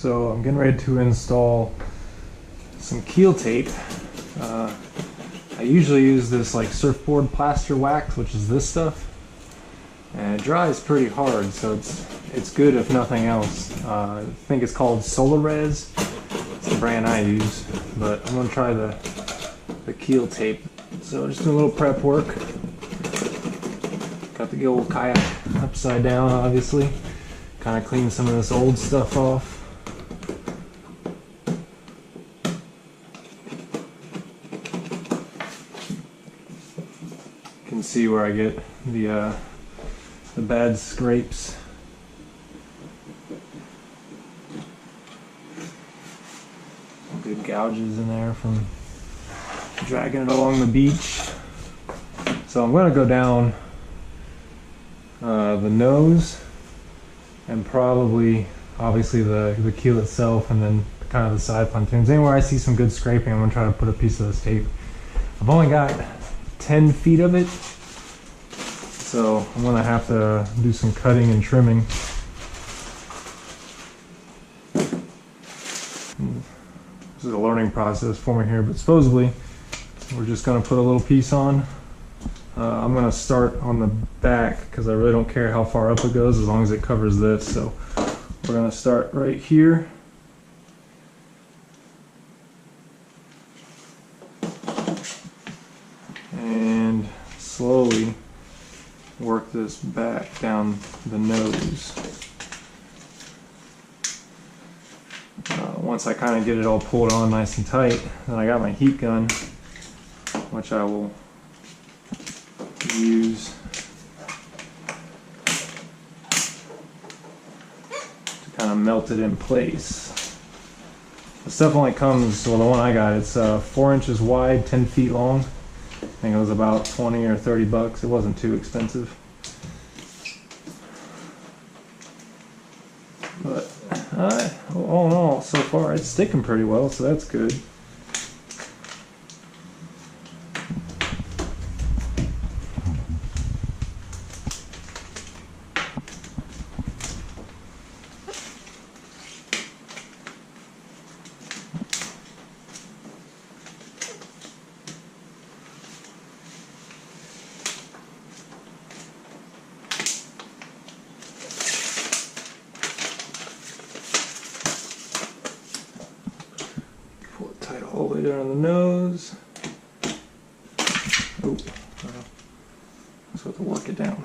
So I'm getting ready to install some keel tape. I usually use this like surfboard plaster wax, which is this stuff, and it dries pretty hard, so it's good if nothing else. I think it's called Solarez. It's the brand I use, but I'm gonna try the keel tape. So just doing a little prep work. Got the old Kayak upside down, obviously. Kind of clean some of this old stuff off. You can see where I get the bad scrapes. Some good gouges in there from dragging it along the beach. So I'm going to go down the nose and probably obviously the keel itself, and then kind of the side pontoons. Anywhere I see some good scraping, I'm going to try to put a piece of this tape. I've only got 10 feet of it, so I'm going to have to do some cutting and trimming. This is a learning process for me here, but supposedly we're just going to put a little piece on. I'm going to start on the back because I really don't care how far up it goes as long as it covers this. So we're going to start right here. And slowly work this back down the nose. Once I kind of get it all pulled on nice and tight, then I got my heat gun, which I will use to kind of melt it in place. The stuff only comes, well, the one I got, it's 4 inches wide, 10 feet long. I think it was about 20 or 30 bucks. It wasn't too expensive. But all in all, so far it's sticking pretty well, so that's good. Tight all the way down the nose. Oh, so I have to work it down.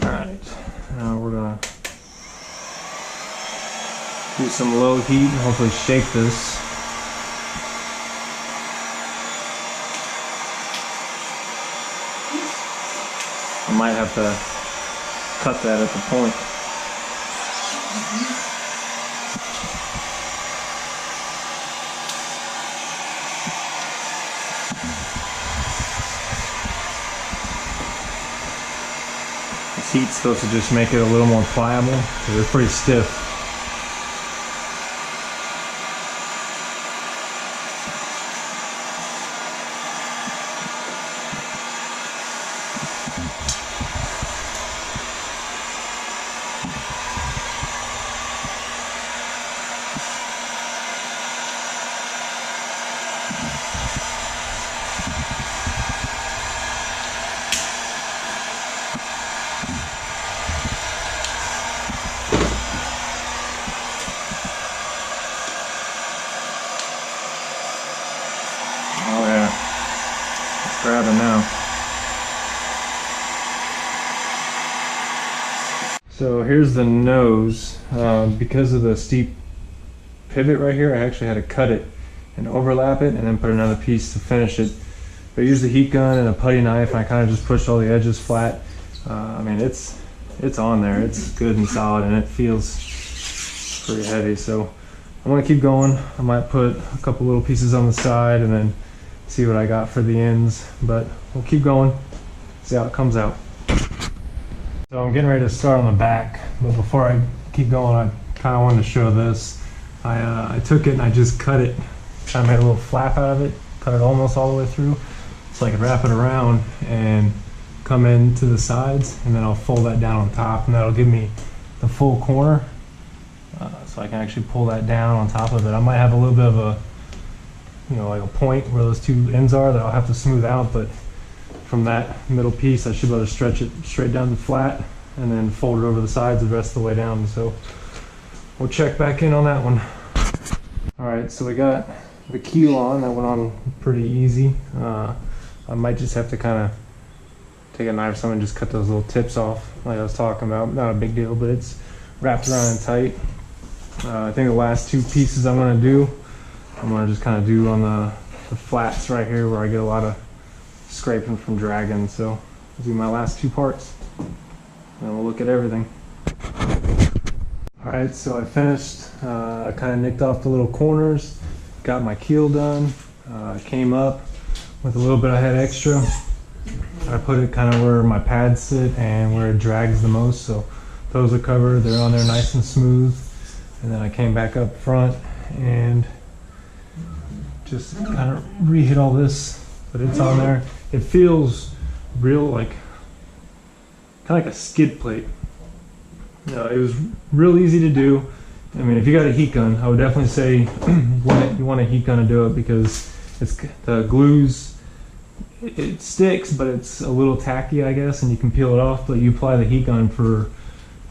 Alright, now we're gonna do some low heat and hopefully shake this. I might have to cut that at the point. This heat's supposed to just make it a little more pliable, because they're pretty stiff. Oh yeah, it's grabbing now. So here's the nose. Because of the steep pivot right here, I actually had to cut it and overlap it and then put another piece to finish it. But I used the heat gun and a putty knife, and I kind of just pushed all the edges flat. I mean, it's on there. It's good and solid, and it feels pretty heavy. So I'm gonna keep going. I might put a couple little pieces on the side and then see what I got for the ends, but we'll keep going, see how it comes out. So I'm getting ready to start on the back, but before I keep going, I kind of wanted to show this. I took it and I just cut it, kind of made a little flap out of it, cut it almost all the way through, so I could wrap it around and come into the sides, and then I'll fold that down on top, and that'll give me the full corner, so I can actually pull that down on top of it. I might have a little bit of a, you know, like a point where those two ends are that I'll have to smooth out, but from that middle piece I should be able to stretch it straight down the flat and then fold it over the sides the rest of the way down. So we'll check back in on that one. Alright, so we got the keel on. That went on pretty easy. I might just have to kind of take a knife or something and just cut those little tips off like I was talking about. Not a big deal, but it's wrapped around and tight. I think the last two pieces I'm going to do, I'm going to just kind of do on the flats right here where I get a lot of scraping from dragging. So I'll do my last two parts and we'll look at everything. Alright, so I finished. I kind of nicked off the little corners, got my keel done, came up with a little bit I had extra. I put it kind of where my pads sit and where it drags the most, so those are covered, they're on there nice and smooth. And then I came back up front and just kind of re-hit all this, but it's on there. It feels real, like kind of like a skid plate. It was real easy to do. I mean, if you got a heat gun, I would definitely say you want a heat gun to do it, because it's the glues, it sticks, but it's a little tacky, I guess, and you can peel it off. But you apply the heat gun for,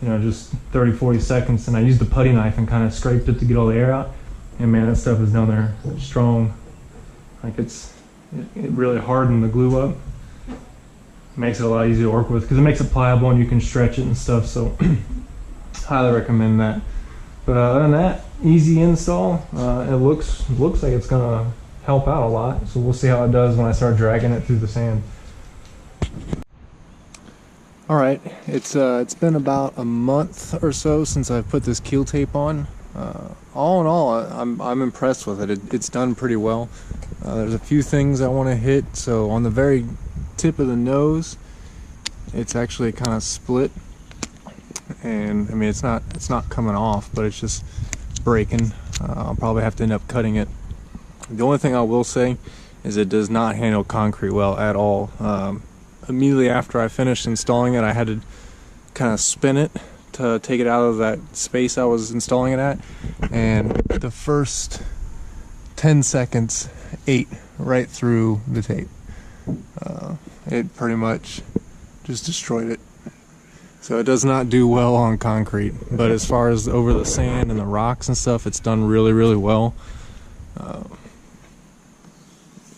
you know, just 30-40 seconds, and I used the putty knife and kind of scraped it to get all the air out. And man, that stuff is down there strong. Like it really hardened the glue up. Makes it a lot easier to work with because it makes it pliable and you can stretch it and stuff. So highly recommend that. But other than that, easy install. It looks like it's gonna help out a lot. So we'll see how it does when I start dragging it through the sand. All right, it's been about a month or so since I've put this keel tape on. All in all, I'm impressed with it. It's done pretty well. There's a few things I want to hit. So on the very tip of the nose, it's actually kind of split, and I mean it's not coming off, but it's just breaking. I'll probably have to end up cutting it. The only thing I will say is it does not handle concrete well at all. Immediately after I finished installing it, I had to kind of spin it to take it out of that space I was installing it at, and the first 10 seconds ate right through the tape. It pretty much just destroyed it. So it does not do well on concrete, but as far as over the sand and the rocks and stuff, it's done really, really well. I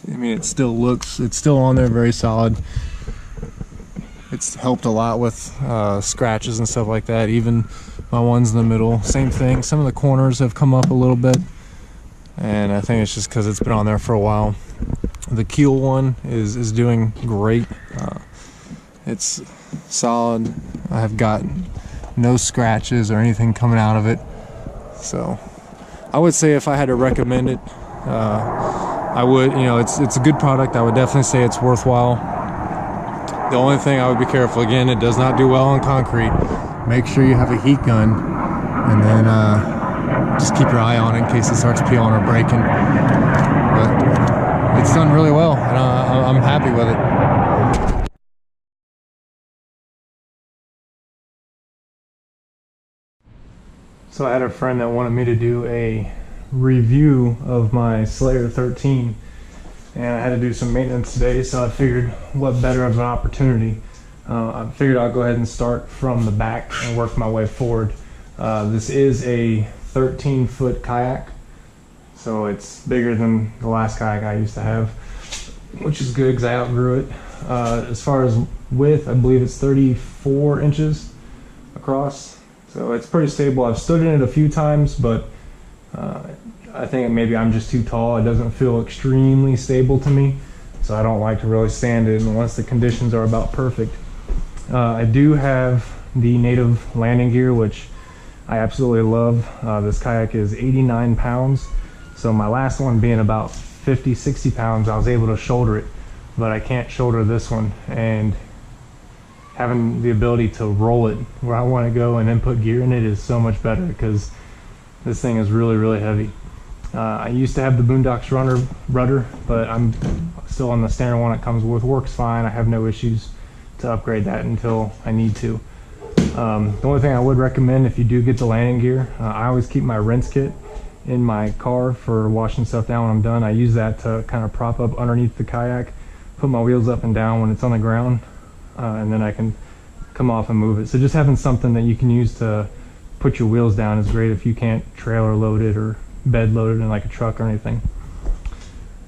mean, it's still on there very solid. It's helped a lot with scratches and stuff like that. Even my ones in the middle, same thing. Some of the corners have come up a little bit, and I think it's just because it's been on there for a while. The keel one is doing great. It's solid. I have got no scratches or anything coming out of it. So I would say if I had to recommend it, I would. You know, it's a good product. I would definitely say it's worthwhile. The only thing I would be careful, again, it does not do well on concrete. Make sure you have a heat gun, and then just keep your eye on it in case it starts peeling or breaking. But it's done really well, and I'm happy with it. So I had a friend that wanted me to do a review of my Slayer 13, and I had to do some maintenance today, so I figured what better of an opportunity. I figured I'll go ahead and start from the back and work my way forward. This is a 13-foot kayak, so it's bigger than the last kayak I used to have, which is good because I outgrew it. As far as width, I believe it's 34 inches across, so it's pretty stable. I've stood in it a few times, but I think maybe I'm just too tall. It doesn't feel extremely stable to me, so I don't like to really stand it unless the conditions are about perfect. I do have the native landing gear, which I absolutely love. This kayak is 89 pounds, so my last one being about 50-60 pounds, I was able to shoulder it, but I can't shoulder this one. And having the ability to roll it where I want to go and then put gear in it is so much better, because this thing is really, really heavy. I used to have the Boondocks rudder, but I'm still on the standard one it comes with. Works fine. I have no issues to upgrade that until I need to. The only thing I would recommend if you do get the landing gear, I always keep my rinse kit in my car for washing stuff down when I'm done. I use that to kind of prop up underneath the kayak, put my wheels up and down when it's on the ground, and then I can come off and move it. So just having something that you can use to put your wheels down is great if you can't trailer load it or bed load it in like a truck or anything.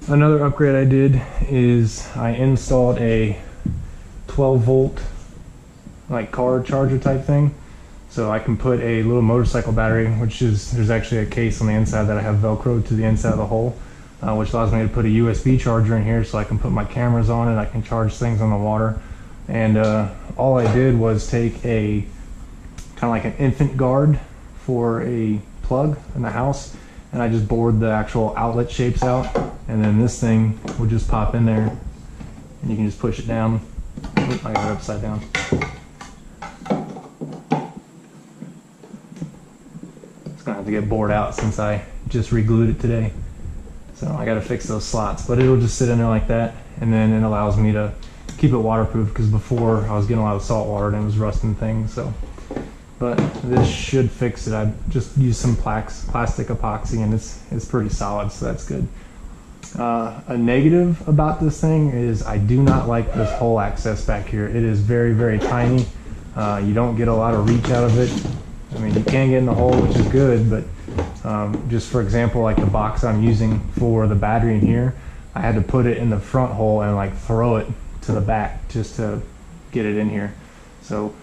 Another upgrade I did is I installed a 12 volt like car charger type thing, so I can put a little motorcycle battery, which is, there's actually a case on the inside that I have velcroed to the inside of the hole, which allows me to put a USB charger in here so I can put my cameras on it. I can charge things on the water. And all I did was take a kind of like an infant guard for a plug in the house, and I just bored the actual outlet shapes out, and then this thing would just pop in there and you can just push it down. Oop, I got it upside down. It's gonna have to get bored out since I just re-glued it today, so I got to fix those slots, but it'll just sit in there like that, and then it allows me to keep it waterproof, because before I was getting a lot of salt water and it was rusting things. So, but this should fix it. I just used some plastic epoxy and it's pretty solid, so that's good. A negative about this thing is I do not like this hole access back here. It is very, very tiny. You don't get a lot of reach out of it. I mean, you can get in the hole, which is good, but just for example, like the box I'm using for the battery in here, I had to put it in the front hole and like throw it to the back just to get it in here. So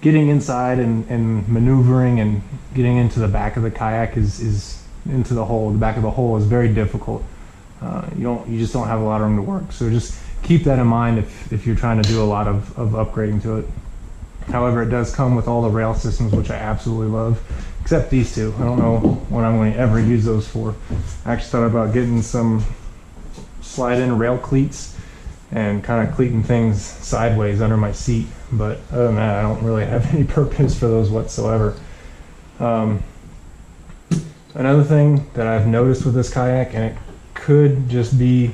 getting inside and maneuvering and getting into the back of the kayak is into the hole. The back of the hole is very difficult. You just don't have a lot of room to work. So just keep that in mind if you're trying to do a lot of upgrading to it. However, it does come with all the rail systems, which I absolutely love, except these two. I don't know what I'm going to ever use those for. I actually thought about getting some slide-in rail cleats and kind of cleating things sideways under my seat, but other than that, I don't really have any purpose for those whatsoever. Another thing that I've noticed with this kayak, and it could just be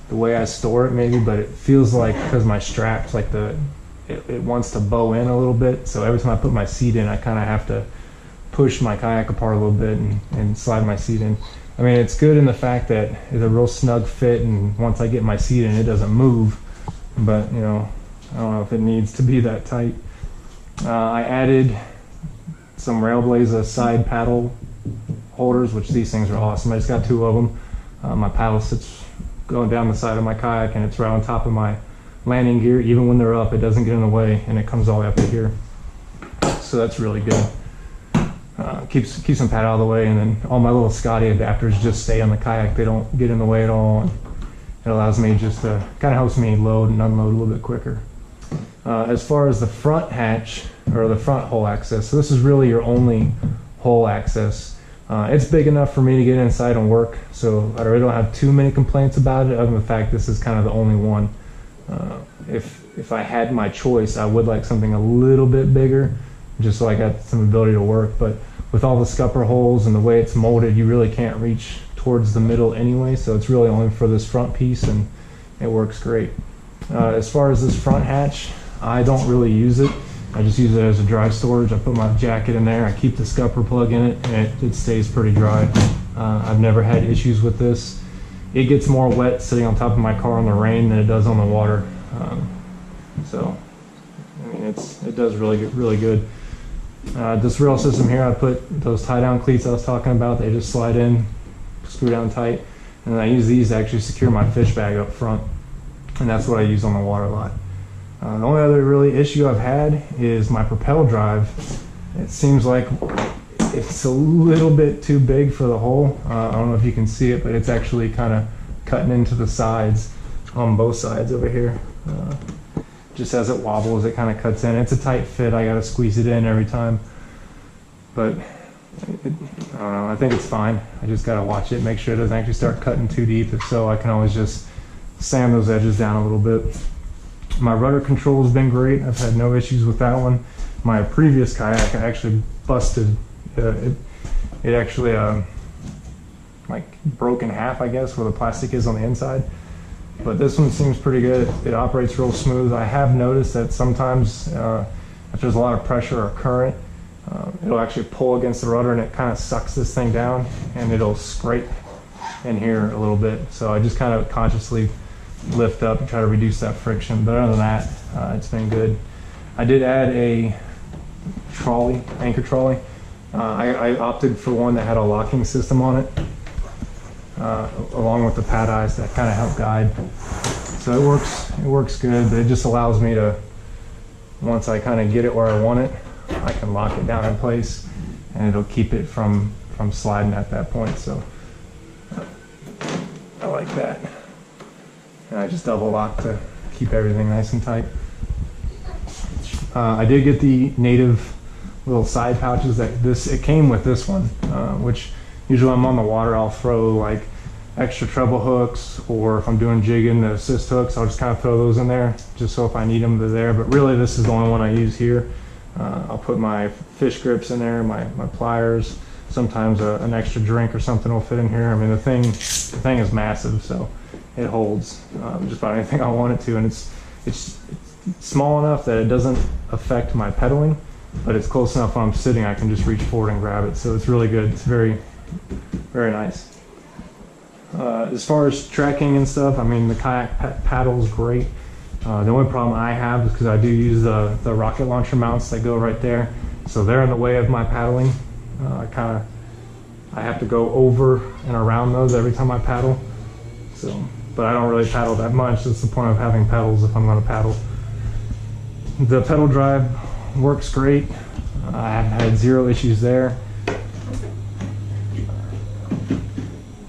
the way I store it maybe, but it feels like, because my straps, like it wants to bow in a little bit, so every time I put my seat in, I kind of have to push my kayak apart a little bit and slide my seat in. I mean, it's good in the fact that it's a real snug fit, and once I get my seat in, it doesn't move, but you know, I don't know if it needs to be that tight. I added some Railblaza side paddle holders, which these things are awesome. I just got 2 of them. My paddle sits going down the side of my kayak, and it's right on top of my landing gear. Even when they're up, it doesn't get in the way, and it comes all the way up to here. So that's really good. Keeps them pad out of the way, and then all my little Scotty adapters just stay on the kayak. They don't get in the way at all, and it allows me just to kind of helps me load and unload a little bit quicker. As far as the front hatch or the front hole access, so this is really your only hole access. It's big enough for me to get inside and work, so I really don't have too many complaints about it, other than the fact this is kind of the only one. If I had my choice, I would like something a little bit bigger, just so I got some ability to work, but with all the scupper holes and the way it's molded, you really can't reach towards the middle anyway, so it's really only for this front piece, and it works great. As far as this front hatch, I don't really use it. I just use it as a dry storage. I put my jacket in there, I keep the scupper plug in it, and it stays pretty dry. I've never had issues with this. It gets more wet sitting on top of my car in the rain than it does on the water. So, I mean, it does really good. This rail system here, I put those tie-down cleats I was talking about. They just slide in, screw down tight, and I use these to actually secure my fish bag up front, and that's what I use on the water a lot. The only other really issue I've had is my propel drive. It seems like it's a little bit too big for the hole. I don't know if you can see it, but it's actually kind of cutting into the sides on both sides over here. Just as it wobbles, it kind of cuts in. It's a tight fit. I got to squeeze it in every time, but I don't know. I think it's fine. I just got to watch it, make sure it doesn't actually start cutting too deep. If so, I can always just sand those edges down a little bit. My rudder control has been great. I've had no issues with that one. My previous kayak, I actually busted. It actually like broke in half, I guess, where the plastic is on the inside. But this one seems pretty good. It operates real smooth. I have noticed that sometimes if there's a lot of pressure or current, it'll actually pull against the rudder and it kind of sucks this thing down and it'll scrape in here a little bit. So I just kind of consciously lift up and try to reduce that friction. But other than that, it's been good. I did add a trolley, anchor trolley. I opted for one that had a locking system on it, along with the pad eyes that kind of help guide. So it works good, but it just allows me to, once I kind of get it where I want it, I can lock it down in place and it'll keep it from sliding at that point. So I like that. And I just double lock to keep everything nice and tight. I did get the native little side pouches it came with this one, which usually when I'm on the water, I'll throw like extra treble hooks, or if I'm doing jigging, the assist hooks, I'll just kind of throw those in there just so if I need them, they're there. But really this is the only one I use here. I'll put my fish grips in there, my pliers, sometimes an extra drink or something will fit in here. I mean, the thing is massive, so it holds just about anything I want it to, and it's small enough that it doesn't affect my pedaling, but it's close enough when I'm sitting I can just reach forward and grab it. So it's really good. It's very, very nice. As far as trekking and stuff, I mean, the kayak paddle is great. The only problem I have is because I do use the rocket launcher mounts that go right there, so they're in the way of my paddling. I have to go over and around those every time I paddle. So, but I don't really paddle that much. That's the point of having pedals if I'm going to paddle. The pedal drive works great. I had zero issues there.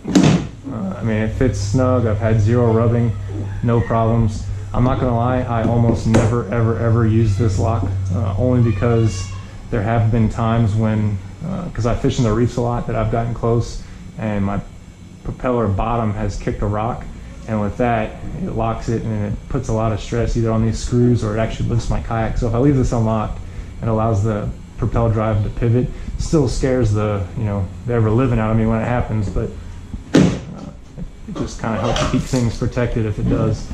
I mean, it fits snug. I've had zero rubbing, no problems. I'm not gonna lie, I almost never ever use this lock, only because there have been times when, because I fish in the reefs a lot, that I've gotten close and my propeller bottom has kicked a rock, and with that it locks it and it puts a lot of stress either on these screws or it actually lifts my kayak. So if I leave this unlocked, it allows the propel drive to pivot. Still scares the ever living out of me when it happens, but it just kind of helps keep things protected if it does.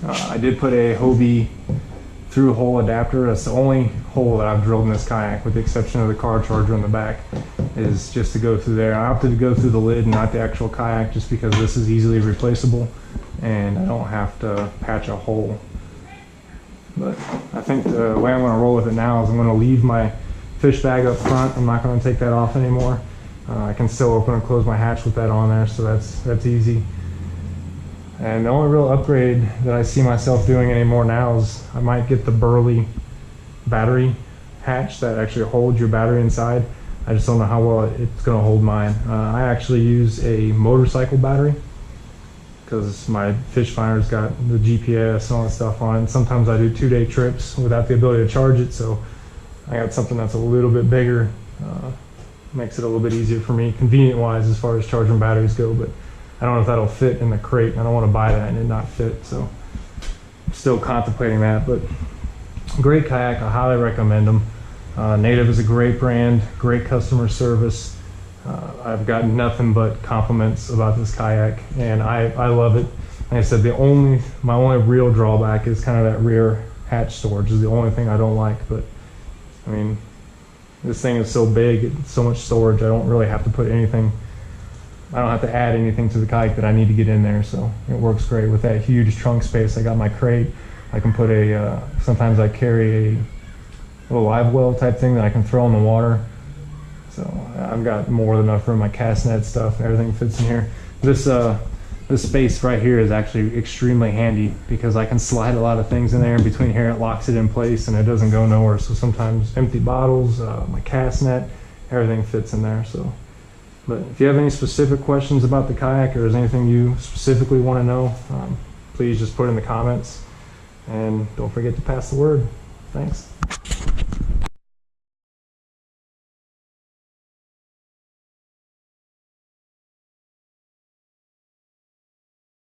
I did put a Hobie through hole adapter. That's the only hole that I've drilled in this kayak, with the exception of the car charger in the back, is just to go through there. I opted to go through the lid, not the actual kayak, just because this is easily replaceable and I don't have to patch a hole. But I think the way I'm going to roll with it now is I'm going to leave my fish bag up front. I'm not going to take that off anymore. I can still open and close my hatch with that on there, so that's easy. And the only real upgrade that I see myself doing anymore now is I might get the Burley battery hatch that actually holds your battery inside. I just don't know how well it's going to hold mine. I actually use a motorcycle battery because my fish finder's got the GPS and all that stuff on it. And sometimes I do 2-day trips without the ability to charge it, so I got something that's a little bit bigger. Makes it a little bit easier for me, convenient wise, as far as charging batteries go, but I don't know if that'll fit in the crate. I don't want to buy that and it not fit, so I'm still contemplating that. But great kayak, I highly recommend them. Native is a great brand, great customer service. I've gotten nothing but compliments about this kayak, and I love it. Like I said, my only real drawback is kind of that rear hatch storage is the only thing I don't like. But I mean, this thing is so big, it's so much storage, I don't really have to put anything, I don't have to add anything to the kayak that I need to get in there, so it works great. With that huge trunk space, I got my crate, I can put sometimes I carry a little live well type thing that I can throw in the water, so I've got more than enough room. My cast net stuff, everything fits in here. This space right here is actually extremely handy because I can slide a lot of things in there. In between here, it locks it in place and it doesn't go nowhere. So sometimes empty bottles, my cast net, everything fits in there. So, but if you have any specific questions about the kayak, or there's anything you specifically want to know, please just put it in the comments, and don't forget to pass the word. Thanks.